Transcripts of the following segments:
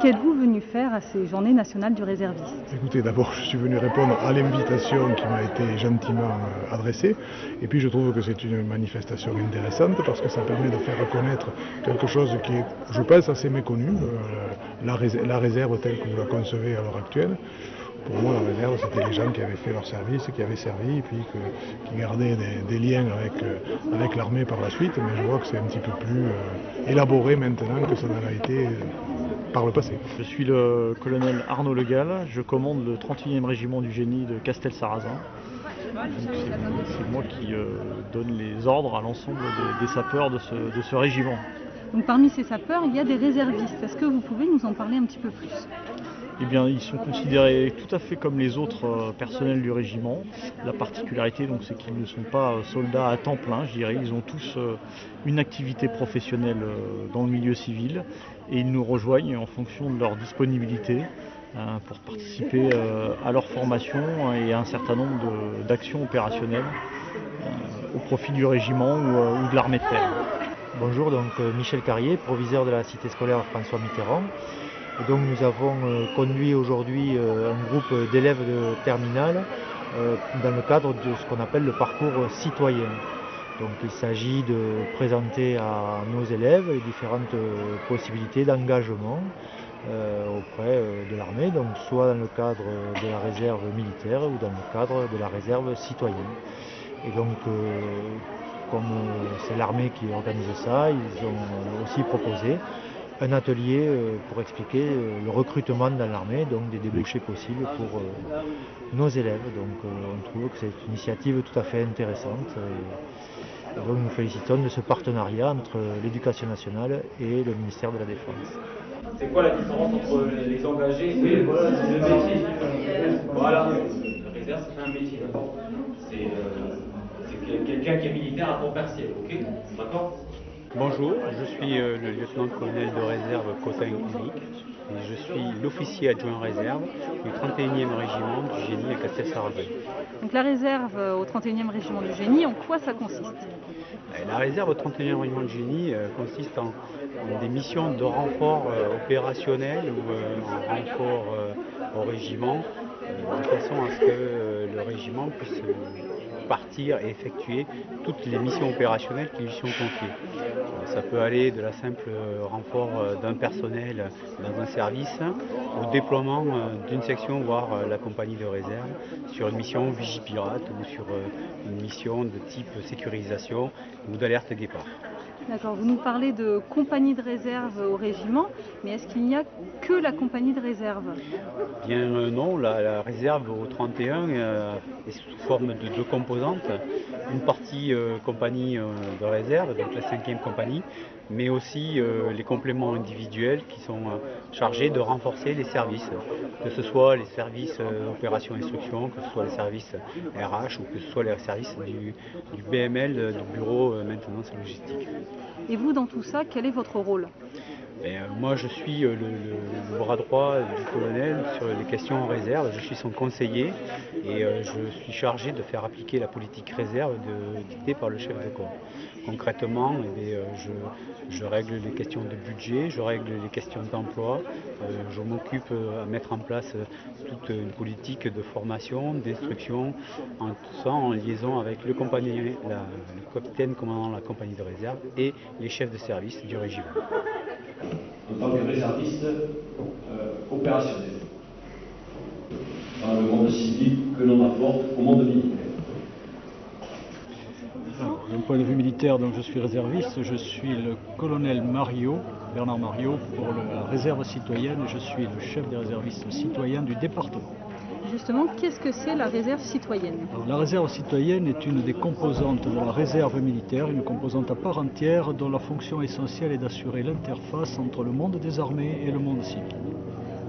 Qu'êtes-vous venu faire à ces Journées nationales du réserviste? Écoutez, d'abord, je suis venu répondre à l'invitation qui m'a été gentiment adressée. Et puis, je trouve que c'est une manifestation intéressante parce que ça permet de faire reconnaître quelque chose qui est, je pense, assez méconnu, la réserve telle que vous la concevez à l'heure actuelle. Pour moi, la réserve, c'était les gens qui avaient fait leur service, qui avaient servi, et puis qui gardaient des liens avec l'armée par la suite. Mais je vois que c'est un petit peu plus élaboré maintenant que ça n'avait été par le passé. Je suis le colonel Arnaud Legal, je commande le 31e régiment du génie de Castel-Sarrazin. C'est moi qui donne les ordres à l'ensemble des sapeurs de ce régiment. Donc parmi ces sapeurs, il y a des réservistes. Est-ce que vous pouvez nous en parler un petit peu plus? Eh bien, ils sont considérés tout à fait comme les autres personnels du régiment. La particularité, donc, c'est qu'ils ne sont pas soldats à temps plein, je dirais. Ils ont tous une activité professionnelle dans le milieu civil et ils nous rejoignent en fonction de leur disponibilité pour participer à leur formation et à un certain nombre d'actions opérationnelles au profit du régiment ou de l'armée de terre. Bonjour, donc Michel Carrier, proviseur de la cité scolaire François Mitterrand. Et donc nous avons conduit aujourd'hui un groupe d'élèves de terminale dans le cadre de ce qu'on appelle le parcours citoyen. Donc il s'agit de présenter à nos élèves les différentes possibilités d'engagement auprès de l'armée, donc soit dans le cadre de la réserve militaire ou dans le cadre de la réserve citoyenne. Et donc comme c'est l'armée qui organise ça, ils ont aussi proposé un atelier pour expliquer le recrutement dans l'armée, donc des débouchés possibles pour nos élèves. Donc on trouve que c'est une initiative tout à fait intéressante. Et donc nous félicitons de ce partenariat entre l'Éducation nationale et le ministère de la Défense. C'est quoi la différence entre les engagés et le métier? Voilà, le réserve c'est un métier, d'accord. C'est quelqu'un qui est militaire à temps partiel, ok? D'accord? Bonjour, je suis le lieutenant-colonel de réserve Cotin Eric et je suis l'officier adjoint réserve du 31e régiment du génie à Castel-Sarrazin. Donc la réserve au 31e régiment du génie, en quoi ça consiste? La réserve au 31e régiment du génie consiste en des missions de renfort opérationnel ou en renfort au régiment, de façon à ce que le régiment puisse partir et effectuer toutes les missions opérationnelles qui lui sont confiées. Ça peut aller de la simple renfort d'un personnel dans un service au déploiement d'une section, voire la compagnie de réserve, sur une mission Vigipirate ou sur une mission de type sécurisation ou d'alerte guépard. D'accord, vous nous parlez de compagnie de réserve au régiment, mais est-ce qu'il n'y a que la compagnie de réserve? Bien non, la réserve au 31 est sous forme de deux composantes. Une partie compagnie de réserve, donc la 5e compagnie, mais aussi les compléments individuels qui sont chargés de renforcer les services, que ce soit les services opération instruction, que ce soit les services RH ou que ce soit les services du BML, du bureau maintenance et logistique. Et vous, dans tout ça, quel est votre rôle? Moi, je suis le bras droit du colonel sur les questions en réserve. Je suis son conseiller et je suis chargé de faire appliquer la politique réserve dictée par le chef de corps. Concrètement, je règle les questions de budget, je règle les questions d'emploi, je m'occupe à mettre en place toute une politique de formation, d'instruction, en tout ça en liaison avec le capitaine commandant la compagnie de réserve et les chefs de service du régiment. En tant que réserviste opérationnel dans le monde civil que l'on apporte au monde militaire. D'un point de vue militaire, donc je suis réserviste, je suis le colonel Bernard Mariot pour la réserve citoyenne et je suis le chef des réservistes citoyens du département. Justement, qu'est-ce que c'est la réserve citoyenne? Alors, la réserve citoyenne est une des composantes de la réserve militaire, une composante à part entière dont la fonction essentielle est d'assurer l'interface entre le monde des armées et le monde civil.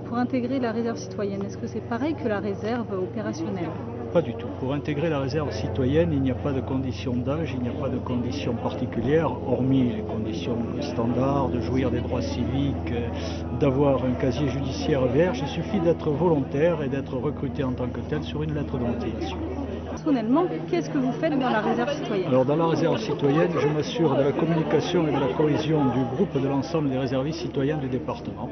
Pour intégrer la réserve citoyenne, est-ce que c'est pareil que la réserve opérationnelle? Pas du tout. Pour intégrer la réserve citoyenne, il n'y a pas de conditions d'âge, il n'y a pas de conditions particulières, hormis les conditions standards, de jouir des droits civiques, d'avoir un casier judiciaire vierge. Il suffit d'être volontaire et d'être recruté en tant que tel sur une lettre de motivation. Personnellement, qu'est-ce que vous faites dans la réserve citoyenne? Alors dans la réserve citoyenne, je m'assure de la communication et de la cohésion du groupe de l'ensemble des réservistes citoyens du département.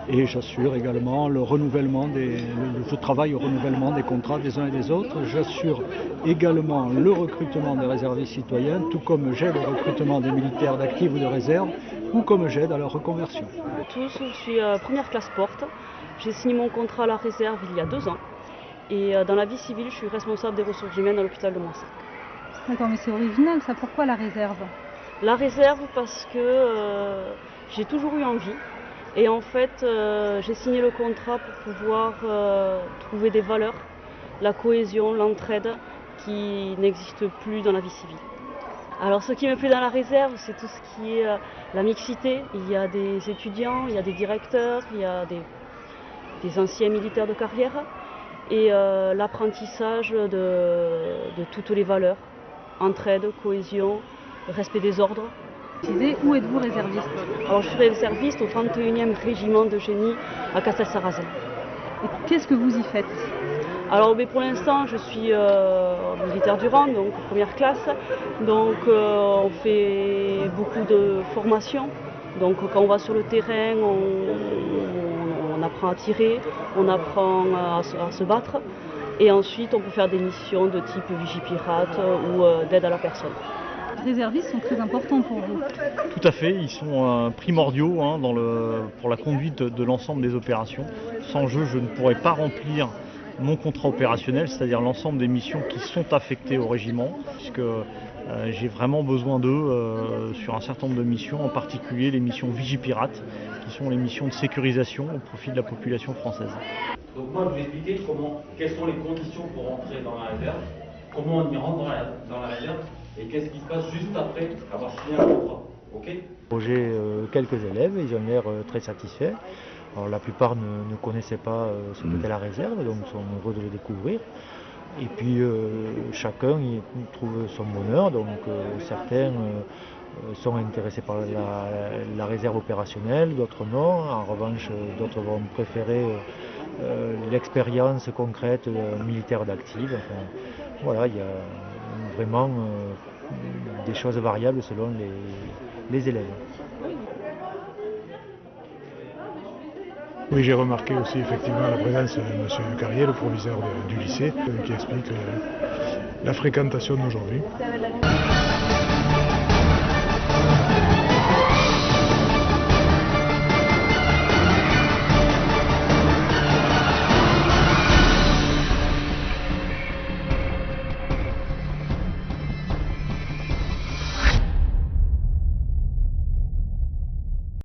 et j'assure également je travaille au renouvellement des contrats des uns et des autres. J'assure également le recrutement des réservistes citoyens, tout comme j'aide au recrutement des militaires d'active ou de réserve, ou comme j'aide à leur reconversion. Je suis première classe porte. J'ai signé mon contrat à la réserve il y a 2 ans. Et dans la vie civile, je suis responsable des ressources humaines à l'hôpital de Moissac. D'accord, mais c'est original ça. Pourquoi la réserve? La réserve parce que j'ai toujours eu envie. Et en fait, j'ai signé le contrat pour pouvoir trouver des valeurs, la cohésion, l'entraide qui n'existent plus dans la vie civile. Alors ce qui me plaît dans la réserve, c'est tout ce qui est la mixité. Il y a des étudiants, il y a des directeurs, il y a des anciens militaires de carrière et l'apprentissage de toutes les valeurs, entraide, cohésion, respect des ordres. Où êtes-vous réserviste? Alors je suis réserviste au 31e régiment de génie à Castelsarrasin. Et qu'est-ce que vous y faites? Alors pour l'instant je suis militaire du rang, donc première classe, donc on fait beaucoup de formation. Donc quand on va sur le terrain, on apprend à tirer, on apprend à se battre et ensuite on peut faire des missions de type Vigipirate ou d'aide à la personne. Les réservistes sont très importants pour vous. Tout à fait, ils sont primordiaux pour la conduite de l'ensemble des opérations. Sans eux, je ne pourrais pas remplir mon contrat opérationnel, c'est-à-dire l'ensemble des missions qui sont affectées au régiment, puisque j'ai vraiment besoin d'eux sur un certain nombre de missions, en particulier les missions Vigipirate, qui sont les missions de sécurisation au profit de la population française. Donc moi, je vais expliquer quelles sont les conditions pour rentrer dans la réserve, comment on y rentre dans la réserve, et qu'est-ce qui se passe juste après avoir signé un contrat. Okay. J'ai quelques élèves, ils ont l'air très satisfaits. Alors, la plupart ne connaissaient pas ce qu'était la réserve, donc sont heureux de le découvrir. Et puis chacun y trouve son bonheur, donc certains sont intéressés par la réserve opérationnelle, d'autres non. En revanche, d'autres vont préférer l'expérience concrète militaire d'active. Enfin, voilà, il y a vraiment des choses variables selon les élèves. Oui, j'ai remarqué aussi effectivement la présence de M. Carrier, le proviseur du lycée, qui explique la fréquentation d'aujourd'hui.